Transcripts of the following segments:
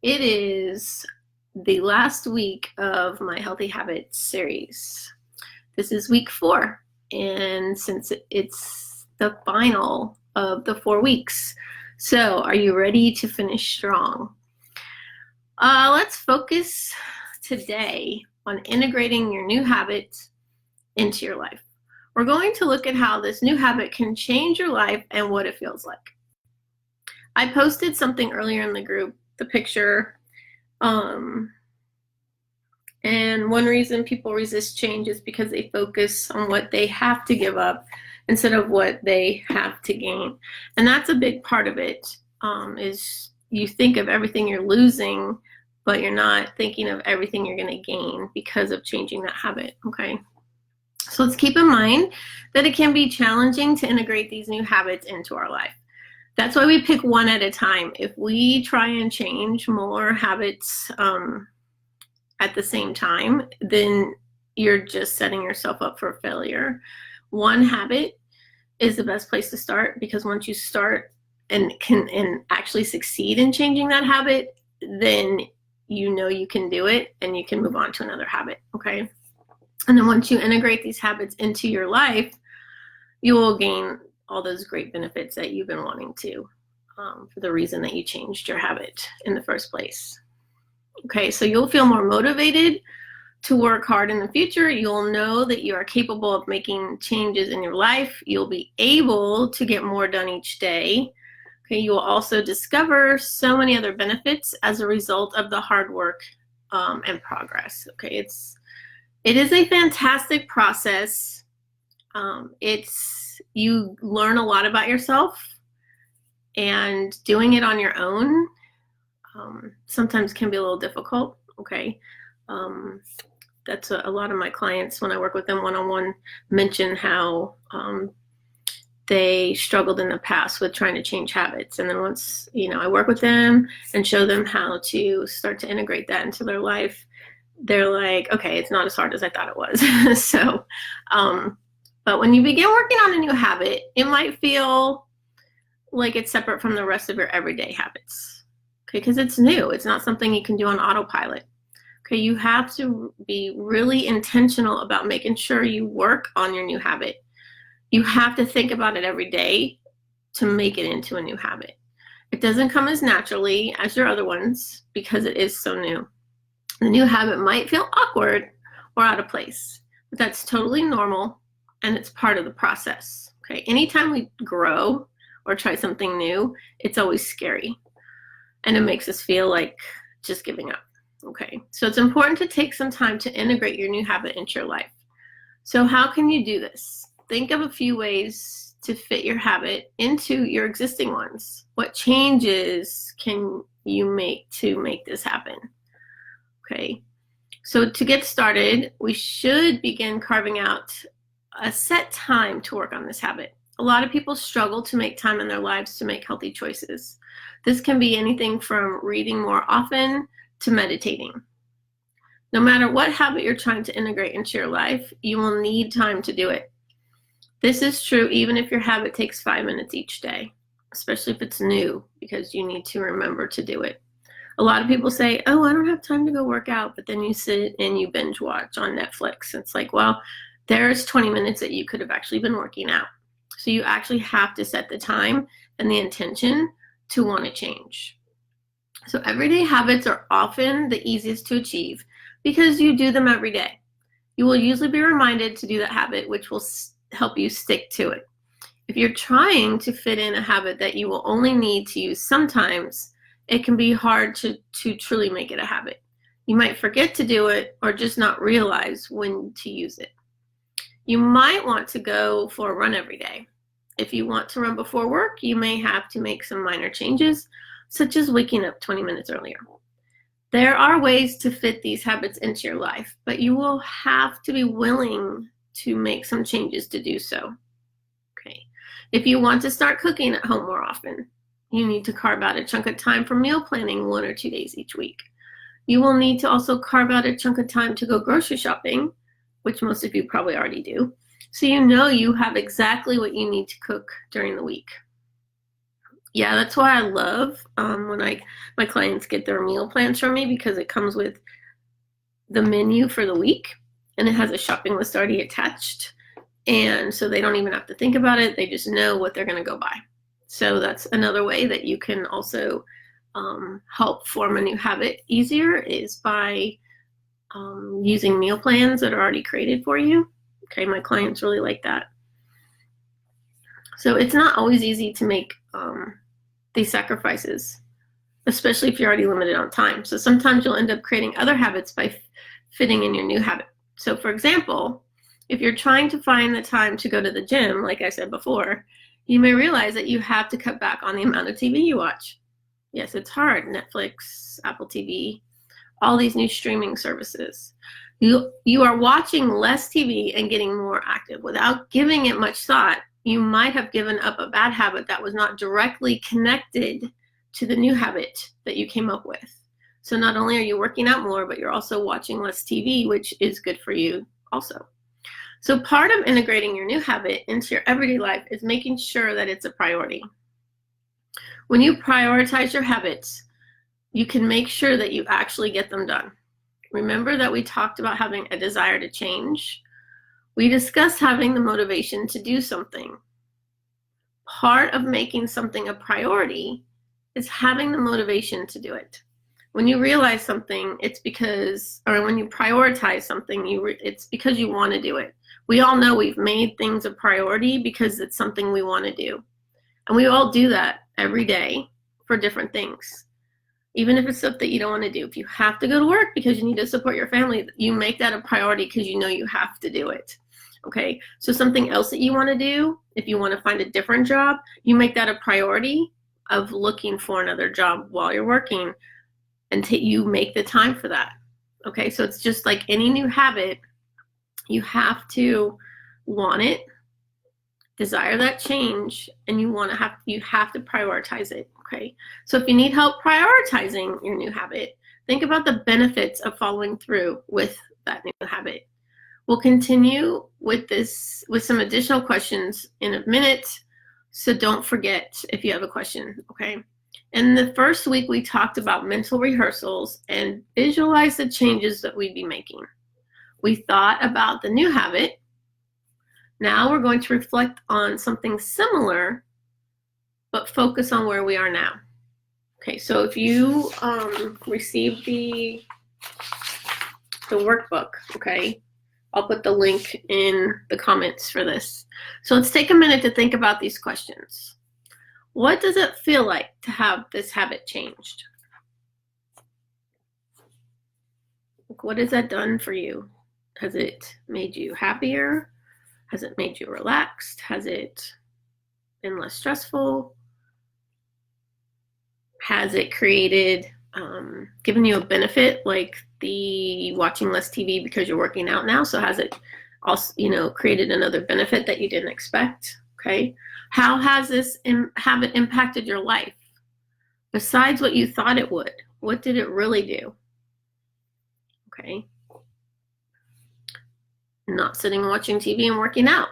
It is the last week of my Healthy Habits series. This is week 4, and since it's the final of the 4 weeks. So, are you ready to finish strong? Let's focus today on integrating your new habit into your life. We're going to look at how this new habit can change your life and what it feels like. I posted something earlier in the group, the picture. And one reason people resist change is because they focus on what they have to give up instead of what they have to gain. And that's a big part of it, is you think of everything you're losing, but you're not thinking of everything you're going to gain because of changing that habit, okay? So let's keep in mind that it can be challenging to integrate these new habits into our life. That's why we pick one at a time. If we try and change more habits at the same time, then you're just setting yourself up for failure. One habit is the best place to start, because once you start and can actually succeed in changing that habit, then you know you can do it and you can move on to another habit, okay? And then once you integrate these habits into your life, you will gain all those great benefits that you've been wanting to, for the reason that you changed your habit in the first place. Okay, so you'll feel more motivated to work hard in the future. You'll know that you are capable of making changes in your life. You'll be able to get more done each day. Okay, you will also discover so many other benefits as a result of the hard work and progress. Okay, it is a fantastic process. You learn a lot about yourself, and doing it on your own sometimes can be a little difficult, okay? That's a lot of my clients, when I work with them one-on-one, mention how they struggled in the past with trying to change habits. And then once, I work with them and show them how to start to integrate that into their life, they're like, okay, it's not as hard as I thought it was. So, but when you begin working on a new habit, it might feel like it's separate from the rest of your everyday habits, okay? Because it's new. It's not something you can do on autopilot. Okay, you have to be really intentional about making sure you work on your new habit. You have to think about it every day to make it into a new habit. It doesn't come as naturally as your other ones because it is so new. The new habit might feel awkward or out of place, but that's totally normal, and it's part of the process. Okay, anytime we grow or try something new, it's always scary, and it makes us feel like just giving up. Okay, so it's important to take some time to integrate your new habit into your life. So how can you do this? Think of a few ways to fit your habit into your existing ones. What changes can you make to make this happen? Okay, so to get started, we should begin carving out a set time to work on this habit. A lot of people struggle to make time in their lives to make healthy choices. This can be anything from reading more often to meditating. No matter what habit you're trying to integrate into your life, you will need time to do it. This is true even if your habit takes 5 minutes each day, especially if it's new, because you need to remember to do it. A lot of people say, oh, I don't have time to go work out, but then you sit and you binge watch on Netflix. It's like, well, there's 20 minutes that you could have actually been working out. So you actually have to set the time and the intention to want to change. So everyday habits are often the easiest to achieve because you do them every day. You will usually be reminded to do that habit, which will help you stick to it. If you're trying to fit in a habit that you will only need to use sometimes, it can be hard to truly make it a habit. You might forget to do it or just not realize when to use it. You might want to go for a run every day. If you want to run before work, you may have to make some minor changes, such as waking up 20 minutes earlier. There are ways to fit these habits into your life, but you will have to be willing to make some changes to do so. Okay. If you want to start cooking at home more often, you need to carve out a chunk of time for meal planning 1 or 2 days each week. You will need to also carve out a chunk of time to go grocery shopping, which most of you probably already do, so you know you have exactly what you need to cook during the week. Yeah, that's why I love when my clients get their meal plans from me, because it comes with the menu for the week and it has a shopping list already attached. And so they don't even have to think about it. They just know what they're going to go buy. So that's another way that you can also help form a new habit easier, is by using meal plans that are already created for you. Okay, my clients really like that. So it's not always easy to make these sacrifices, especially if you're already limited on time. So sometimes you'll end up creating other habits by fitting in your new habit. So for example, if you're trying to find the time to go to the gym, like I said before, you may realize that you have to cut back on the amount of TV you watch. Yes, it's hard. Netflix, Apple TV, all these new streaming services. You are watching less TV and getting more active. Without giving it much thought, you might have given up a bad habit that was not directly connected to the new habit that you came up with. So not only are you working out more, but you're also watching less TV, which is good for you also. So part of integrating your new habit into your everyday life is making sure that it's a priority. When you prioritize your habits, you can make sure that you actually get them done. Remember that we talked about having a desire to change? We discussed having the motivation to do something. Part of making something a priority is having the motivation to do it. When you realize something, it's because, or when you prioritize something, it's because you want to do it. We all know we've made things a priority because it's something we want to do. And we all do that every day for different things. Even if it's stuff that you don't want to do. If you have to go to work because you need to support your family, you make that a priority because you know you have to do it. Okay, so something else that you want to do, if you want to find a different job, you make that a priority of looking for another job while you're working, and you make the time for that. Okay, so it's just like any new habit, you have to want it, desire that change, and you have to prioritize it. Okay, so if you need help prioritizing your new habit, think about the benefits of following through with that new habit. We'll continue with some additional questions in a minute, so don't forget if you have a question, okay? In the first week, we talked about mental rehearsals and visualize the changes that we'd be making. We thought about the new habit. Now we're going to reflect on something similar, but focus on where we are now. Okay, so if you received the workbook, okay, I'll put the link in the comments for this. So let's take a minute to think about these questions. What does it feel like to have this habit changed? What has that done for you? Has it made you happier? Has it made you relaxed? Has it been less stressful? Has it created, given you a benefit like the watching less TV because you're working out now? So has it also, created another benefit that you didn't expect? Okay. How has this habit impacted your life? Besides what you thought it would, what did it really do? Okay. Not sitting watching TV and working out.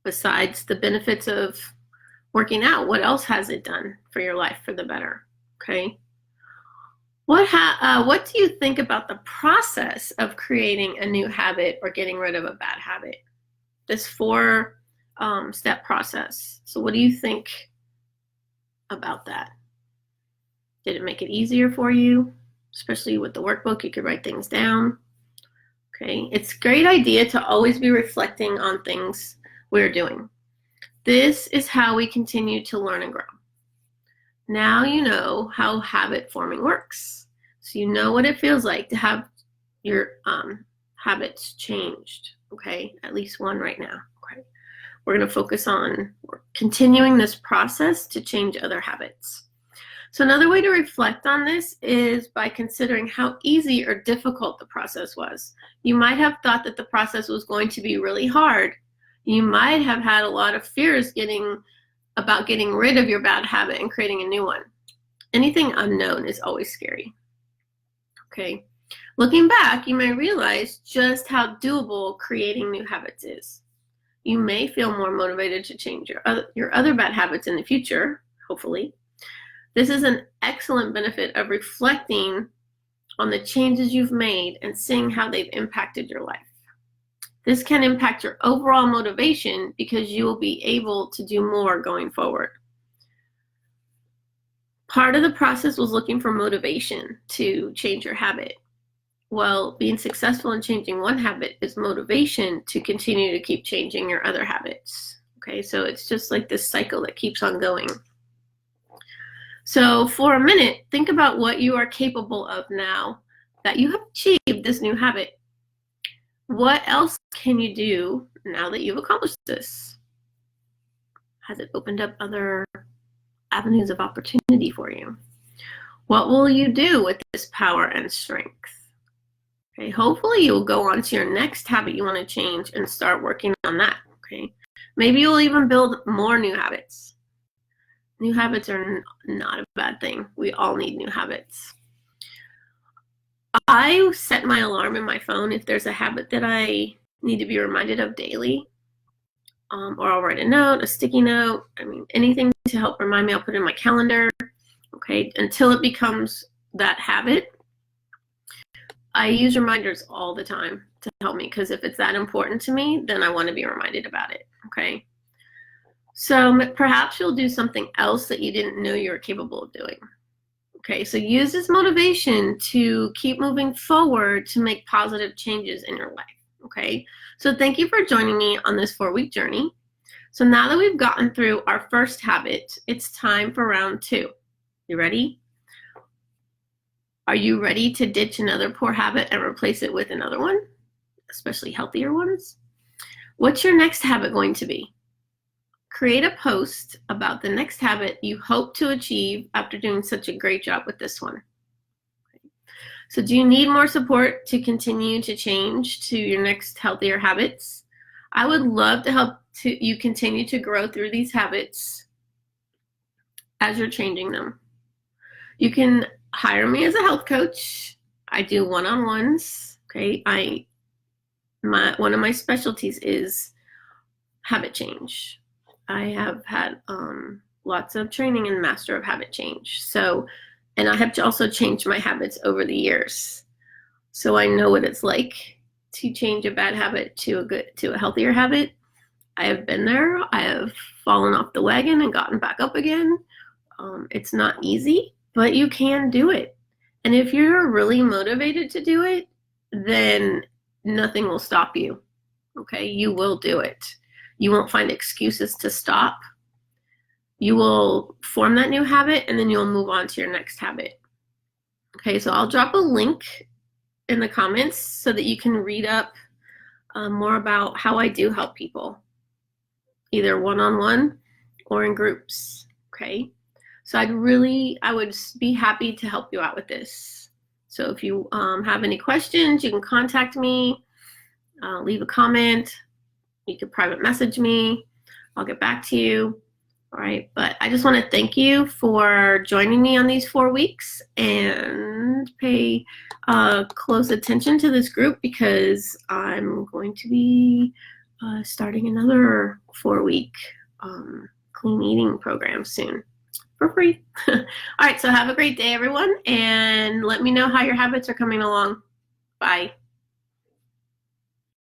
Besides the benefits of working out, what else has it done for your life for the better? Okay. What do you think about the process of creating a new habit or getting rid of a bad habit? This 4-step process. So what do you think about that? Did it make it easier for you? Especially with the workbook, you could write things down. Okay, it's a great idea to always be reflecting on things we're doing. This is how we continue to learn and grow. Now you know how habit forming works. So you know what it feels like to have your habits changed, okay? At least one right now, okay? We're gonna focus on continuing this process to change other habits. So another way to reflect on this is by considering how easy or difficult the process was. You might have thought that the process was going to be really hard. You might have had a lot of fears about getting rid of your bad habit and creating a new one. Anything unknown is always scary. Okay. Looking back, you may realize just how doable creating new habits is. You may feel more motivated to change your other bad habits in the future, hopefully. This is an excellent benefit of reflecting on the changes you've made and seeing how they've impacted your life. This can impact your overall motivation because you will be able to do more going forward. Part of the process was looking for motivation to change your habit. Well, being successful in changing one habit is motivation to continue to keep changing your other habits. Okay, so it's just like this cycle that keeps on going. So for a minute, think about what you are capable of now that you have achieved this new habit. What else can you do now that you've accomplished this? Has it opened up other avenues of opportunity for you? What will you do with this power and strength? Okay, hopefully you'll go on to your next habit you want to change and start working on that. Okay, maybe you'll even build more new habits. New habits are not a bad thing. We all need new habits. I set my alarm in my phone if there's a habit that I need to be reminded of daily, or I'll write a note, a sticky note. I mean, anything to help remind me, I'll put in my calendar. Okay, until it becomes that habit. I use reminders all the time to help me, because if it's that important to me, then I want to be reminded about it. Okay, so perhaps you'll do something else that you didn't know you were capable of doing. Okay, so use this motivation to keep moving forward to make positive changes in your life. Okay, so thank you for joining me on this 4-week journey. So now that we've gotten through our first habit, it's time for round 2. You ready? Are you ready to ditch another poor habit and replace it with another one, especially healthier ones? What's your next habit going to be? Create a post about the next habit you hope to achieve after doing such a great job with this one. So do you need more support to continue to change to your next healthier habits? I would love to help you continue to grow through these habits as you're changing them. You can hire me as a health coach. I do one-on-ones. Okay, one of my specialties is habit change. I have had lots of training in Master of Habit Change. So, and I have also changed my habits over the years. So I know what it's like to change a bad habit to a healthier habit. I have been there. I have fallen off the wagon and gotten back up again. It's not easy, but you can do it. And if you're really motivated to do it, then nothing will stop you. Okay, you will do it. You won't find excuses to stop. You will form that new habit, and then you'll move on to your next habit. Okay, so I'll drop a link in the comments so that you can read up more about how I do help people, either one-on-one or in groups. Okay, so I would be happy to help you out with this. So if you have any questions, you can contact me, leave a comment. You can private message me. I'll get back to you. All right, but I just want to thank you for joining me on these 4 weeks, and pay close attention to this group, because I'm going to be starting another 4-week clean eating program soon for free. All right, so have a great day, everyone, and let me know how your habits are coming along. Bye.